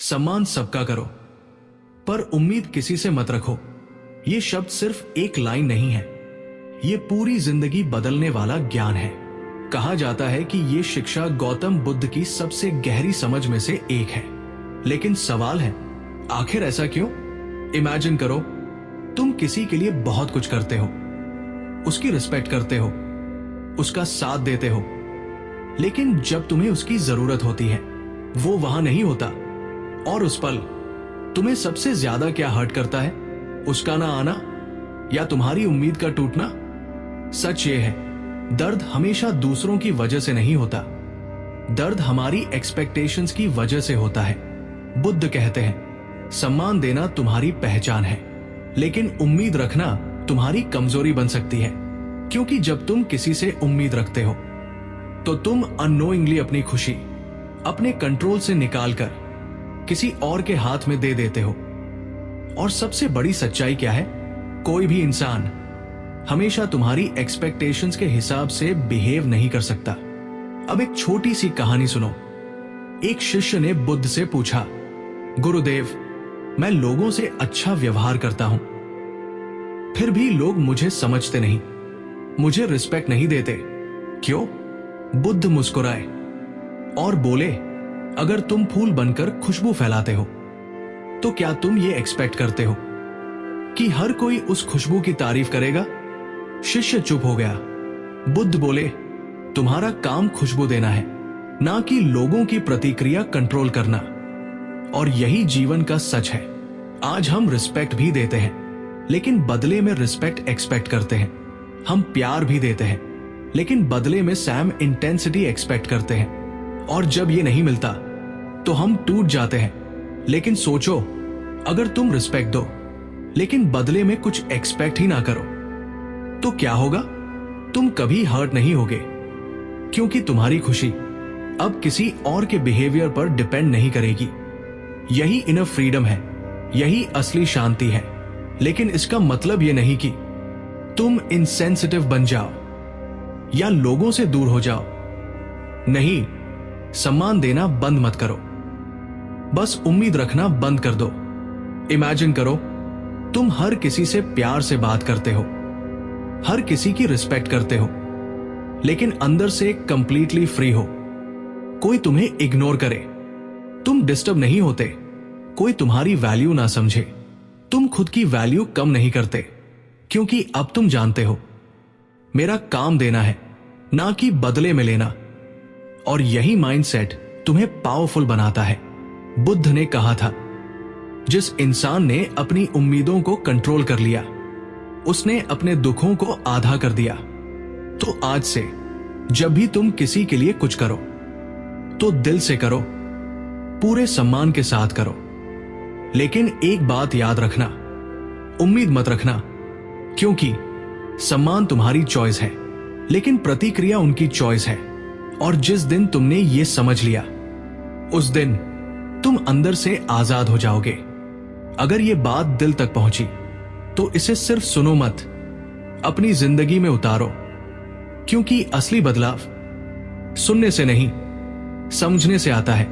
सम्मान सबका करो, पर उम्मीद किसी से मत रखो। ये शब्द सिर्फ एक लाइन नहीं है, ये पूरी जिंदगी बदलने वाला ज्ञान है। कहा जाता है कि ये शिक्षा गौतम बुद्ध की सबसे गहरी समझ में से एक है। लेकिन सवाल है, आखिर ऐसा क्यों? इमेजिन करो, तुम किसी के लिए बहुत कुछ करते हो, उसकी रिस्पेक्ट करते हो, उसका साथ देते हो, लेकिन जब तुम्हें उसकी जरूरत होती है वो वहां नहीं होता। और उस पल तुम्हें सबसे ज्यादा क्या हर्ट करता है? उसका ना आना या तुम्हारी उम्मीद का टूटना? सच ये है, दर्द हमेशा दूसरों की वजह से नहीं होता, दर्द हमारी एक्सपेक्टेशंस की वजह से होता है। बुद्ध कहते हैं, सम्मान देना तुम्हारी पहचान है, लेकिन उम्मीद रखना तुम्हारी कमजोरी बन सकती है। क्योंकि जब तुम किसी से उम्मीद रखते हो तो तुम अननोइंगली अपनी खुशी अपने कंट्रोल से निकालकर किसी और के हाथ में दे देते हो। और सबसे बड़ी सच्चाई क्या है? कोई भी इंसान हमेशा तुम्हारी एक्सपेक्टेशंस के हिसाब से बिहेव नहीं कर सकता। अब एक छोटी सी कहानी सुनो। एक शिष्य ने बुद्ध से पूछा, गुरुदेव, मैं लोगों से अच्छा व्यवहार करता हूं, फिर भी लोग मुझे समझते नहीं, मुझे रिस्पेक्ट नहीं देते, क्यों? बुद्ध मुस्कुराए और बोले, अगर तुम फूल बनकर खुशबू फैलाते हो तो क्या तुम ये एक्सपेक्ट करते हो कि हर कोई उस खुशबू की तारीफ करेगा? शिष्य चुप हो गया। बुद्ध बोले, तुम्हारा काम खुशबू देना है, ना कि लोगों की प्रतिक्रिया कंट्रोल करना। और यही जीवन का सच है। आज हम रिस्पेक्ट भी देते हैं, लेकिन बदले में रिस्पेक्ट एक्सपेक्ट करते हैं। हम प्यार भी देते हैं, लेकिन बदले में सैम इंटेंसिटी एक्सपेक्ट करते हैं। और जब ये नहीं मिलता तो हम टूट जाते हैं। लेकिन सोचो, अगर तुम रिस्पेक्ट दो लेकिन बदले में कुछ एक्सपेक्ट ही ना करो तो क्या होगा? तुम कभी हर्ट नहीं होगे, क्योंकि तुम्हारी खुशी अब किसी और के बिहेवियर पर डिपेंड नहीं करेगी। यही इनर फ्रीडम है, यही असली शांति है। लेकिन इसका मतलब यह नहीं कि तुम इनसेंसिटिव बन जाओ या लोगों से दूर हो जाओ। नहीं, सम्मान देना बंद मत करो, बस उम्मीद रखना बंद कर दो। इमेजिन करो, तुम हर किसी से प्यार से बात करते हो, हर किसी की रिस्पेक्ट करते हो, लेकिन अंदर से कंप्लीटली फ्री हो। कोई तुम्हें इग्नोर करे, तुम डिस्टर्ब नहीं होते, कोई तुम्हारी वैल्यू ना समझे, तुम खुद की वैल्यू कम नहीं करते, क्योंकि अब तुम जानते हो मेरा काम देना है, ना कि बदले में लेना। और यही माइंडसेट तुम्हें पावरफुल बनाता है। बुद्ध ने कहा था, जिस इंसान ने अपनी उम्मीदों को कंट्रोल कर लिया, उसने अपने दुखों को आधा कर दिया। तो आज से जब भी तुम किसी के लिए कुछ करो तो दिल से करो, पूरे सम्मान के साथ करो। लेकिन एक बात याद रखना, उम्मीद मत रखना, क्योंकि सम्मान तुम्हारी चॉइस है, लेकिन प्रतिक्रिया उनकी चॉइस है। और जिस दिन तुमने ये समझ लिया, उस दिन तुम अंदर से आजाद हो जाओगे। अगर ये बात दिल तक पहुंची तो इसे सिर्फ सुनो मत, अपनी जिंदगी में उतारो, क्योंकि असली बदलाव सुनने से नहीं, समझने से आता है।